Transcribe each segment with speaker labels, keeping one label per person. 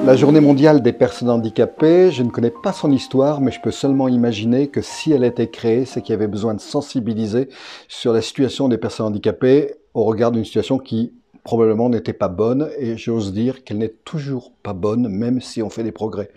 Speaker 1: La journée mondiale des personnes handicapées, je ne connais pas son histoire, mais je peux seulement imaginer que si elle a été créée, c'est qu'il y avait besoin de sensibiliser sur la situation des personnes handicapées au regard d'une situation qui probablement n'était pas bonne, et j'ose dire qu'elle n'est toujours pas bonne, même si on fait des progrès.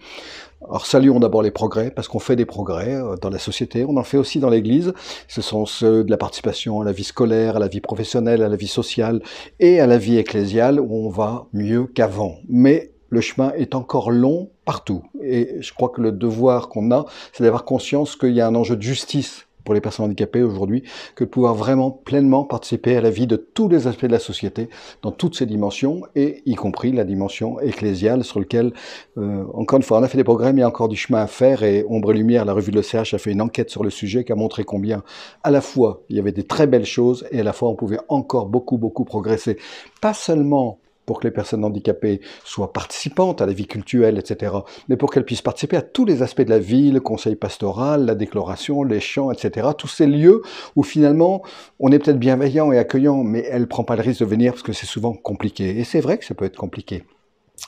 Speaker 1: Alors saluons d'abord les progrès, parce qu'on fait des progrès dans la société, on en fait aussi dans l'Église. Ce sont ceux de la participation à la vie scolaire, à la vie professionnelle, à la vie sociale et à la vie ecclésiale, où on va mieux qu'avant. Mais le chemin est encore long partout. Et je crois que le devoir qu'on a, c'est d'avoir conscience qu'il y a un enjeu de justice pour les personnes handicapées aujourd'hui, que de pouvoir vraiment pleinement participer à la vie de tous les aspects de la société, dans toutes ses dimensions, et y compris la dimension ecclésiale, sur laquelle, encore une fois, on a fait des progrès, mais il y a encore du chemin à faire, et Ombre et Lumière, la revue de l'ECH, a fait une enquête sur le sujet qui a montré combien, à la fois, il y avait des très belles choses, et à la fois, on pouvait encore beaucoup progresser. Pas seulement pour que les personnes handicapées soient participantes à la vie cultuelle, etc., mais pour qu'elles puissent participer à tous les aspects de la vie, le conseil pastoral, la déclaration, les chants, etc., tous ces lieux où finalement on est peut-être bienveillant et accueillant, mais elle ne prend pas le risque de venir parce que c'est souvent compliqué. Et c'est vrai que ça peut être compliqué.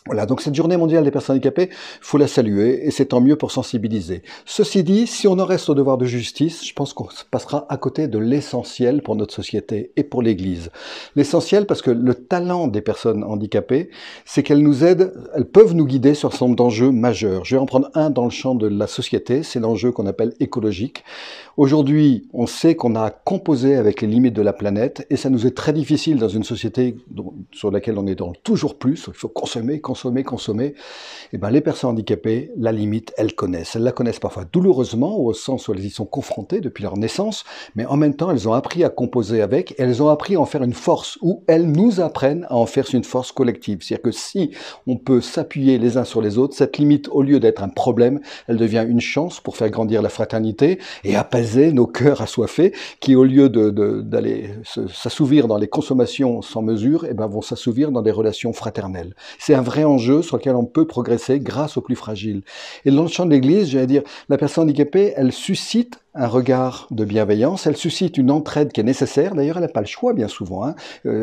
Speaker 1: Voilà, donc cette journée mondiale des personnes handicapées, il faut la saluer, et c'est tant mieux pour sensibiliser. Ceci dit, si on en reste au devoir de justice, je pense qu'on passera à côté de l'essentiel pour notre société et pour l'Église. L'essentiel parce que le talent des personnes handicapées, c'est qu'elles nous aident, elles peuvent nous guider sur un certain nombre d'enjeux majeurs. Je vais en prendre un dans le champ de la société, c'est l'enjeu qu'on appelle écologique. Aujourd'hui, on sait qu'on a à composer avec les limites de la planète, et ça nous est très difficile dans une société sur laquelle on est dans toujours plus, il faut consommer. Et ben les personnes handicapées, la limite, elles connaissent. Elles la connaissent parfois douloureusement, au sens où elles y sont confrontées depuis leur naissance, mais en même temps, elles ont appris à composer avec, et elles ont appris à en faire une force, ou elles nous apprennent à en faire une force collective. C'est-à-dire que si on peut s'appuyer les uns sur les autres, cette limite, au lieu d'être un problème, elle devient une chance pour faire grandir la fraternité et apaiser nos cœurs assoiffés, qui au lieu d'aller s'assouvir dans les consommations sans mesure, eh ben, vont s'assouvir dans des relations fraternelles. C'est un vrai enjeu sur lequel on peut progresser grâce aux plus fragiles. Et dans le champ de l'Église, j'allais dire, la personne handicapée, elle suscite un regard de bienveillance, elle suscite une entraide qui est nécessaire. D'ailleurs, elle n'a pas le choix bien souvent.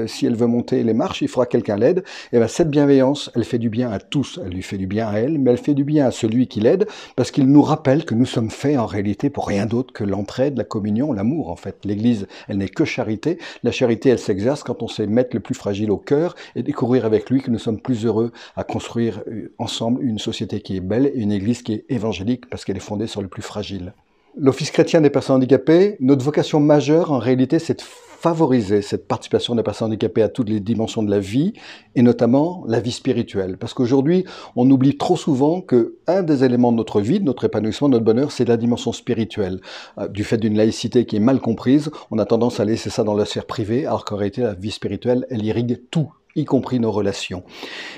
Speaker 1: Si elle veut monter les marches, il faudra que quelqu'un l'aide. Et bien, cette bienveillance, elle fait du bien à tous. Elle lui fait du bien à elle, mais elle fait du bien à celui qui l'aide, parce qu'il nous rappelle que nous sommes faits en réalité pour rien d'autre que l'entraide, la communion, l'amour en fait. L'Église, elle n'est que charité. La charité, elle s'exerce quand on sait mettre le plus fragile au cœur et découvrir avec lui que nous sommes plus heureux à construire ensemble une société qui est belle et une Église qui est évangélique parce qu'elle est fondée sur le plus fragile. L'Office chrétien des personnes handicapées, notre vocation majeure en réalité, c'est de favoriser cette participation des personnes handicapées à toutes les dimensions de la vie, et notamment la vie spirituelle. Parce qu'aujourd'hui, on oublie trop souvent que un des éléments de notre vie, de notre épanouissement, de notre bonheur, c'est la dimension spirituelle. Du fait d'une laïcité qui est mal comprise, on a tendance à laisser ça dans la sphère privée, alors qu'en réalité, la vie spirituelle, elle irrigue tout, y compris nos relations.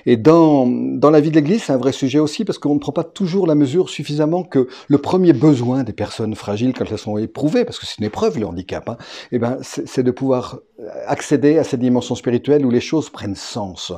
Speaker 1: Et dans la vie de l'Église, c'est un vrai sujet aussi, parce qu'on ne prend pas toujours la mesure suffisamment que le premier besoin des personnes fragiles, quand elles sont éprouvées, parce que c'est une épreuve, le handicap, eh ben, c'est de pouvoir accéder à cette dimension spirituelle où les choses prennent sens.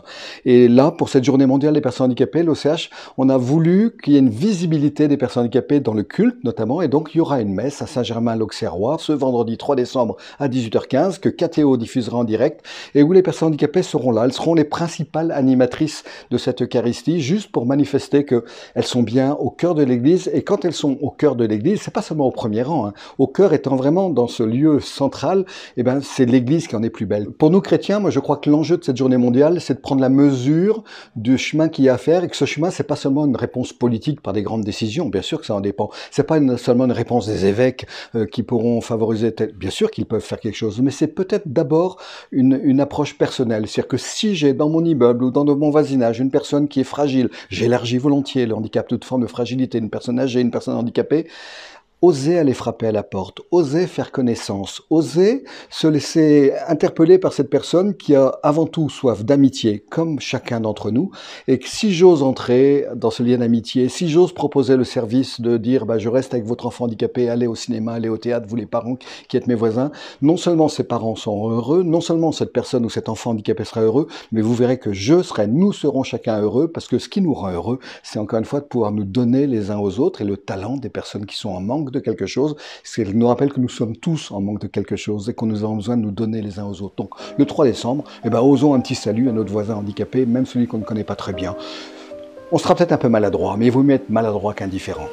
Speaker 1: Et là, pour cette journée mondiale des personnes handicapées, l'OCH, on a voulu qu'il y ait une visibilité des personnes handicapées dans le culte, notamment, et donc il y aura une messe à Saint-Germain-l'Auxerrois, ce vendredi 3 décembre à 18h15, que KTO diffusera en direct, et où les personnes handicapées seront là. Elles seront les principales animatrices de cette Eucharistie, juste pour manifester qu'elles sont bien au cœur de l'Église. Et quand elles sont au cœur de l'Église, c'est pas seulement au premier rang. Au cœur étant vraiment dans ce lieu central, eh ben, c'est l'Église qui en est plus belle. Pour nous chrétiens, moi je crois que l'enjeu de cette journée mondiale, c'est de prendre la mesure du chemin qu'il y a à faire, et que ce chemin, c'est pas seulement une réponse politique par des grandes décisions. Bien sûr que ça en dépend. C'est pas seulement une réponse des évêques qui pourront favoriser bien sûr qu'ils peuvent faire quelque chose, mais c'est peut-être d'abord une approche personnelle. C'est-à-dire que si j'ai dans mon immeuble ou dans mon voisinage une personne qui est fragile, j'élargis volontiers le handicap, toute forme de fragilité, une personne âgée, une personne handicapée, oser aller frapper à la porte, oser faire connaissance, oser se laisser interpeller par cette personne qui a avant tout soif d'amitié, comme chacun d'entre nous, et que si j'ose entrer dans ce lien d'amitié, si j'ose proposer le service de dire je reste avec votre enfant handicapé, allez au cinéma, allez au théâtre, vous les parents qui êtes mes voisins, non seulement ces parents sont heureux, non seulement cette personne ou cet enfant handicapé sera heureux, mais vous verrez que nous serons chacun heureux, parce que ce qui nous rend heureux, c'est encore une fois de pouvoir nous donner les uns aux autres, et le talent des personnes qui sont en manque de quelque chose, c'est qu'elle nous rappelle que nous sommes tous en manque de quelque chose et qu'on nous avons besoin de nous donner les uns aux autres. Donc le 3 décembre, osons un petit salut à notre voisin handicapé, même celui qu'on ne connaît pas très bien. On sera peut-être un peu maladroit, mais il vaut mieux être maladroit qu'indifférent.